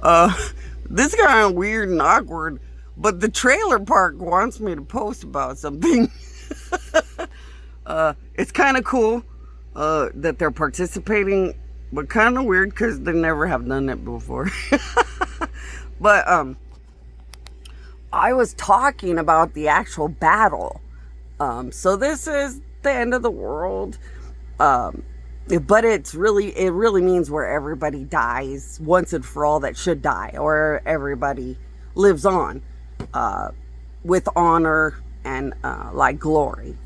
Uh, this is kind of weird and awkward, but the trailer park wants me to post about something. It's kind of cool that they're participating, but kind of weird because they never have done it before. But I was talking about the actual battle. So this is the end of the world. But it really means where everybody dies once and for all that should die, or everybody lives on with honor and like glory.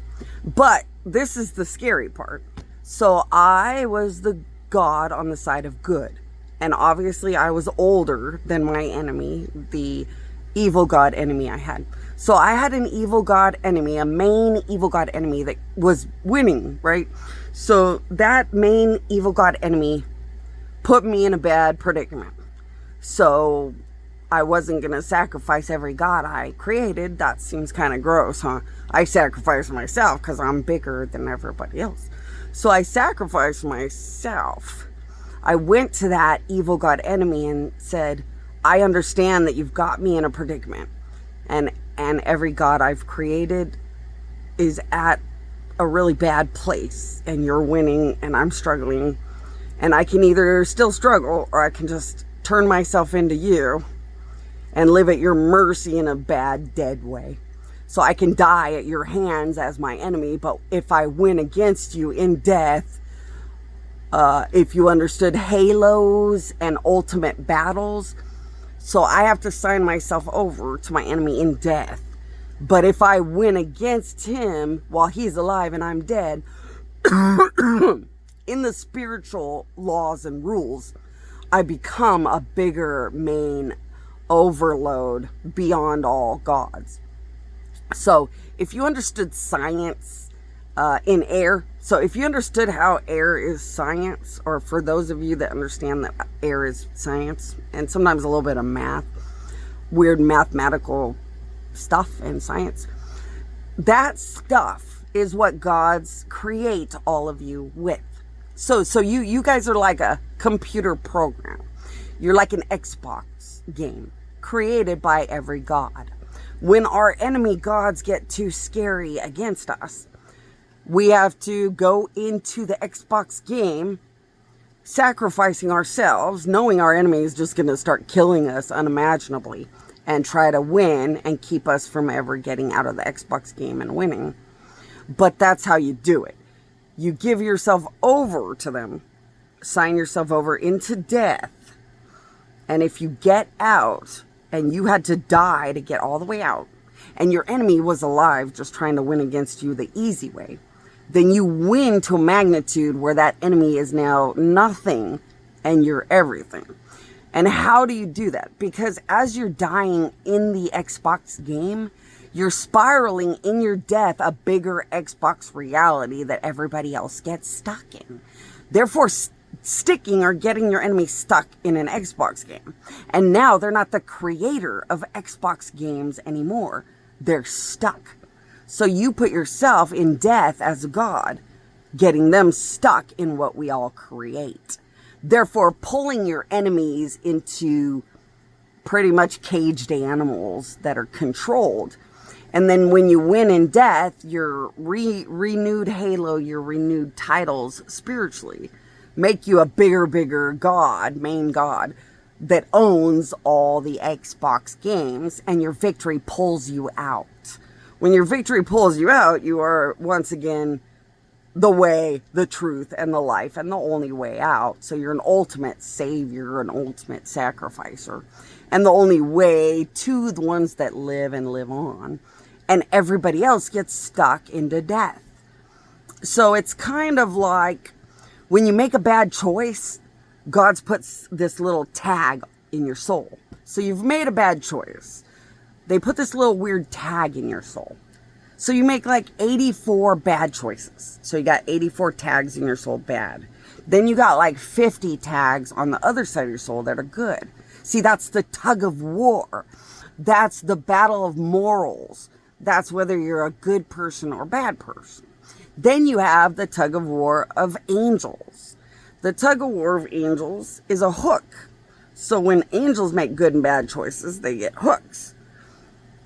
But this is the scary part. So I was the god on the side of good, and obviously I was older than my enemy, the evil god enemy I had. So I had an evil god enemy, a main evil god enemy that was winning, right? So that main evil god enemy put me in a bad predicament. So I wasn't going to sacrifice every god I created. That seems kind of gross, huh? I sacrificed myself because I'm bigger than everybody else. So I sacrificed myself. I went to that evil god enemy and said, I understand that you've got me in a predicament. And every god I've created is at a really bad place. And you're winning and I'm struggling. And I can either still struggle or I can just turn myself into you and live at your mercy in a bad, dead way. So I can die at your hands as my enemy, but if I win against you in death, if you understood halos and ultimate battles, so I have to sign myself over to my enemy in death. But if I win against him while he's alive and I'm dead, in the spiritual laws and rules, I become a bigger main overload beyond all gods. So if you understood science in air, so if you understood how air is science, or for those of you that understand that air is science, and sometimes a little bit of math, weird mathematical stuff and science, that stuff is what gods create all of you with. So you guys are like a computer program. You're like an Xbox game created by every god. When our enemy gods get too scary against us, we have to go into the Xbox game, sacrificing ourselves, knowing our enemy is just going to start killing us unimaginably and try to win and keep us from ever getting out of the Xbox game and winning. But that's how you do it. You give yourself over to them, sign yourself over into death, and if you get out, and you had to die to get all the way out, and your enemy was alive just trying to win against you the easy way, then you win to a magnitude where that enemy is now nothing and you're everything. And how do you do that? Because as you're dying in the Xbox game, you're spiraling in your death a bigger Xbox reality that everybody else gets stuck in. Therefore, sticking or getting your enemy stuck in an Xbox game. And now they're not the creator of Xbox games anymore. They're stuck. So you put yourself in death as a god, getting them stuck in what we all create. Therefore, pulling your enemies into pretty much caged animals that are controlled. And then when you win in death, your renewed halo, your renewed titles spiritually make you a bigger god, main god, that owns all the Xbox games, and your victory pulls you out. When your victory pulls you out, you are once again the way, the truth, and the life, and the only way out. So you're an ultimate savior, an ultimate sacrificer, and the only way to the ones that live and live on. And everybody else gets stuck into death. So it's kind of like when you make a bad choice, God's puts this little tag in your soul. So you've made a bad choice. They put this little weird tag in your soul. So you make like 84 bad choices. So you got 84 tags in your soul bad. Then you got like 50 tags on the other side of your soul that are good. See, that's the tug of war. That's the battle of morals. That's whether you're a good person or bad person. Then you have the tug of war of angels. The tug of war of angels is a hook. So when angels make good and bad choices, they get hooks.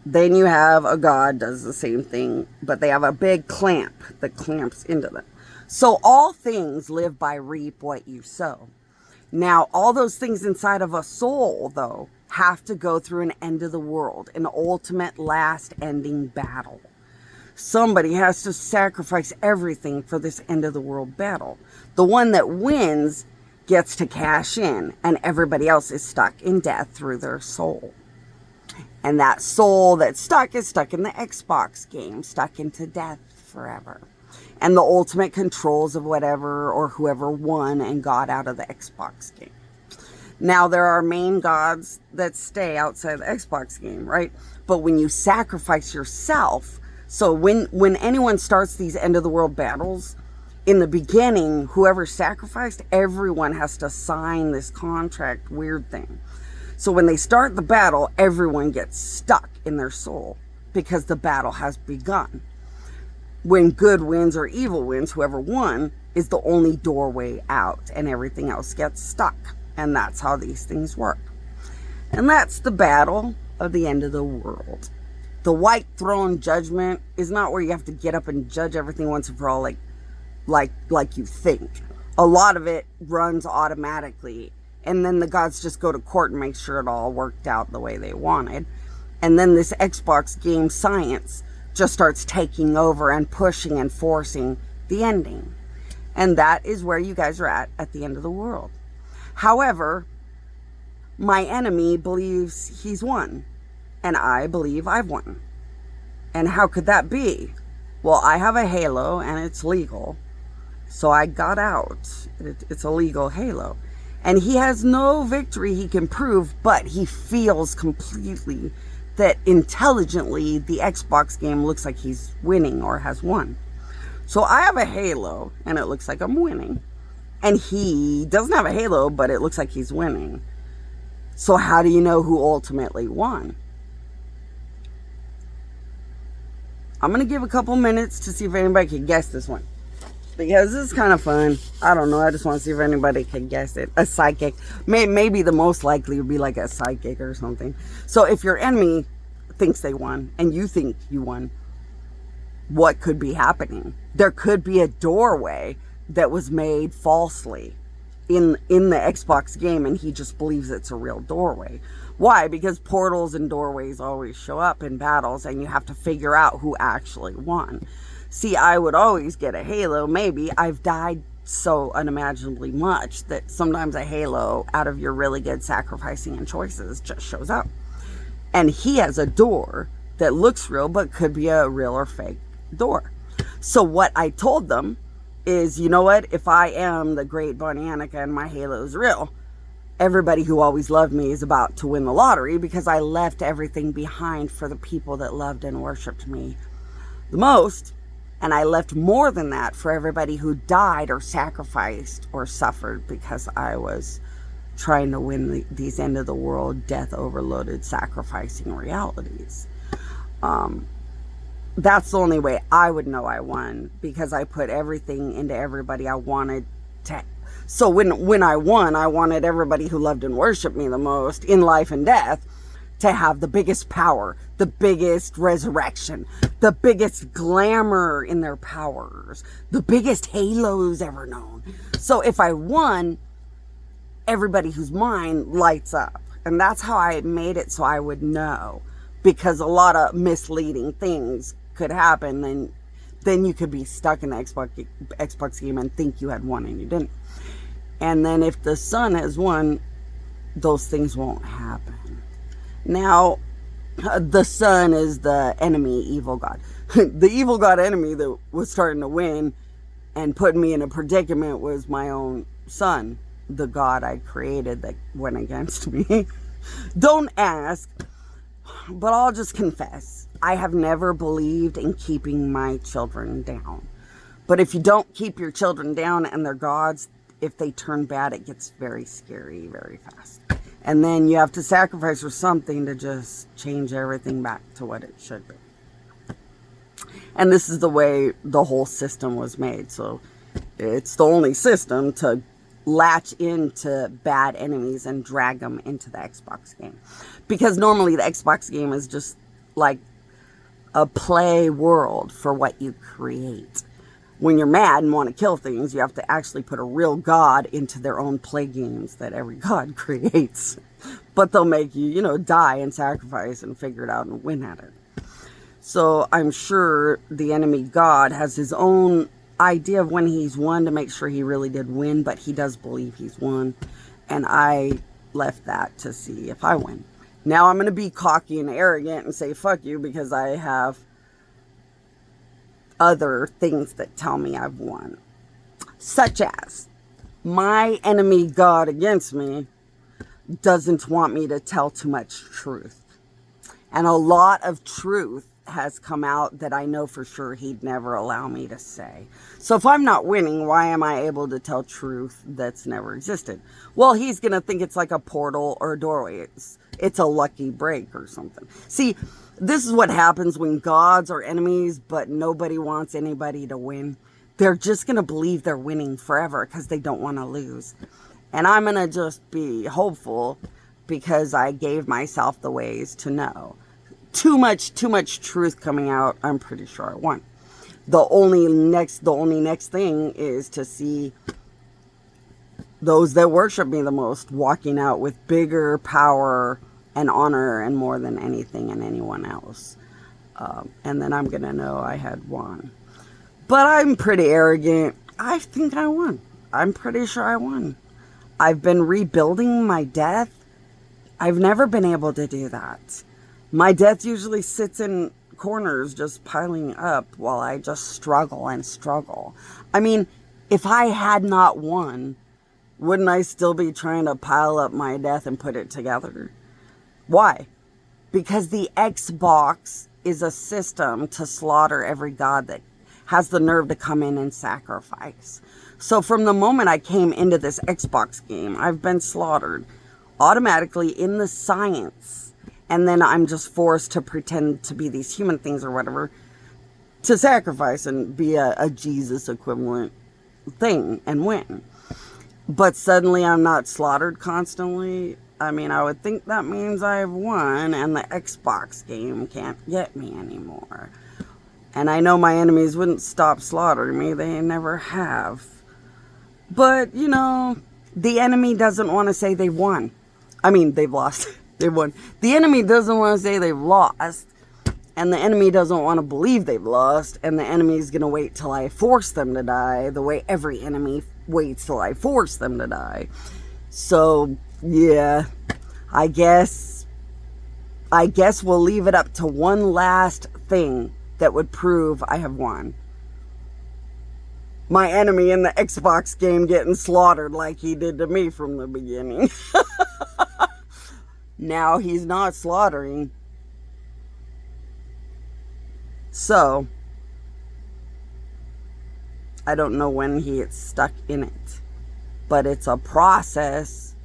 Then you have a god does the same thing, but they have a big clamp that clamps into them. So all things live by reap what you sow. Now, all those things inside of a soul, though, have to go through an end of the world, an ultimate last ending battle. Somebody has to sacrifice everything for this end of the world battle. The one that wins gets to cash in, and everybody else is stuck in death through their soul. And that soul that's stuck is stuck in the Xbox game, stuck into death forever. And the ultimate controls of whatever or whoever won and got out of the Xbox game. Now, there are main gods that stay outside the Xbox game, right? But when you sacrifice yourself, so when anyone starts these end of the world battles, in the beginning, whoever sacrificed, everyone has to sign this contract weird thing. So when they start the battle, everyone gets stuck in their soul because the battle has begun. When good wins or evil wins, whoever won is the only doorway out, and everything else gets stuck. And that's how these things work. And that's the battle of the end of the world. The white throne judgment is not where you have to get up and judge everything once and for all like you think. A lot of it runs automatically. And then the gods just go to court and make sure it all worked out the way they wanted. And then this Xbox game science just starts taking over and pushing and forcing the ending. And that is where you guys are at the end of the world. However, my enemy believes he's won. And I believe I've won. And how could that be? Well, I have a halo and it's legal. So I got out. It's a legal halo. And he has no victory he can prove, but he feels completely that intelligently the Xbox game looks like he's winning or has won. So I have a halo and it looks like I'm winning. And he doesn't have a halo, but it looks like he's winning. So how do you know who ultimately won? I'm going to give a couple minutes to see if anybody can guess this one. Because this is kind of fun. I don't know. I just want to see if anybody can guess it. A psychic. Maybe the most likely would be like a psychic or something. So if your enemy thinks they won and you think you won, what could be happening? There could be a doorway that was made falsely in the Xbox game, and he just believes it's a real doorway. Why? Because portals and doorways always show up in battles, and you have to figure out who actually won. See, I would always get a halo. Maybe I've died so unimaginably much that sometimes a halo out of your really good sacrificing and choices just shows up. And he has a door that looks real but could be a real or fake door. So what I told them is, you know what? If I am the great Bonnie Annika and my halo is real, everybody who always loved me is about to win the lottery because I left everything behind for the people that loved and worshipped me the most. And I left more than that for everybody who died or sacrificed or suffered because I was trying to win these end of the world, death overloaded, sacrificing realities. That's the only way I would know I won, because I put everything into everybody I wanted to. So when I won, I wanted everybody who loved and worshiped me the most in life and death to have the biggest power, the biggest resurrection, the biggest glamour in their powers, the biggest halos ever known. So if I won, everybody who's mine lights up. And that's how I made it so I would know. Because a lot of misleading things could happen. Then you could be stuck in the Xbox game and think you had won and you didn't. And then if the sun has won, those things won't happen. Now, the sun is the enemy, evil god. The evil god enemy that was starting to win and put me in a predicament was my own son, the god I created that went against me. Don't ask, but I'll just confess. I have never believed in keeping my children down. But if you don't keep your children down and they're gods, if they turn bad, it gets very scary very fast. And then you have to sacrifice for something to just change everything back to what it should be. And this is the way the whole system was made. So it's the only system to latch into bad enemies and drag them into the Xbox game. Because normally the Xbox game is just like a play world for what you create. When you're mad and want to kill things, you have to actually put a real god into their own play games that every god creates. But they'll make you, die and sacrifice and figure it out and win at it. So I'm sure the enemy god has his own idea of when he's won to make sure he really did win, but he does believe he's won. And I left that to see if I win. Now I'm going to be cocky and arrogant and say fuck you because I have other things that tell me I've won. Such as my enemy god against me doesn't want me to tell too much truth. And a lot of truth has come out that I know for sure he'd never allow me to say. So if I'm not winning, why am I able to tell truth that's never existed? Well, he's going to think it's like a portal or a doorway. It's a lucky break or something. See, this is what happens when gods are enemies, but nobody wants anybody to win. They're just going to believe they're winning forever because they don't want to lose. And I'm going to just be hopeful because I gave myself the ways to know. Too much truth coming out, I'm pretty sure I won. The only next thing is to see those that worship me the most walking out with bigger power and honor and more than anything and anyone else. And then I'm going to know I had won. But I'm pretty arrogant. I think I won. I'm pretty sure I won. I've been rebuilding my death. I've never been able to do that. My death usually sits in corners just piling up while I just struggle and struggle. I mean, if I had not won, wouldn't I still be trying to pile up my death and put it together? Why? Because the Xbox is a system to slaughter every god that has the nerve to come in and sacrifice. So from the moment I came into this Xbox game, I've been slaughtered automatically in the science. And then I'm just forced to pretend to be these human things or whatever to sacrifice and be a Jesus equivalent thing and win. But suddenly I'm not slaughtered constantly. I mean, I would think that means I've won and the Xbox game can't get me anymore. And I know my enemies wouldn't stop slaughtering me. They never have. But, the enemy doesn't want to say they won. I mean, they've lost. They won. The enemy doesn't want to say they've lost. And the enemy doesn't want to believe they've lost. And the enemy is going to wait till I force them to die. The way every enemy waits till I force them to die. So, yeah. I guess we'll leave it up to one last thing that would prove I have won. My enemy in the Xbox game getting slaughtered like he did to me from the beginning. Now he's not slaughtering. So, I don't know when he gets stuck in it. But it's a process.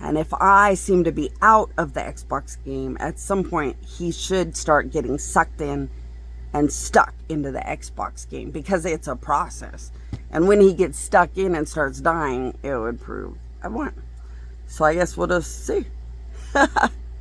And if I seem to be out of the Xbox game, at some point he should start getting sucked in and stuck into the Xbox game. Because it's a process. And when he gets stuck in and starts dying, it would prove I won. So I guess we'll just see.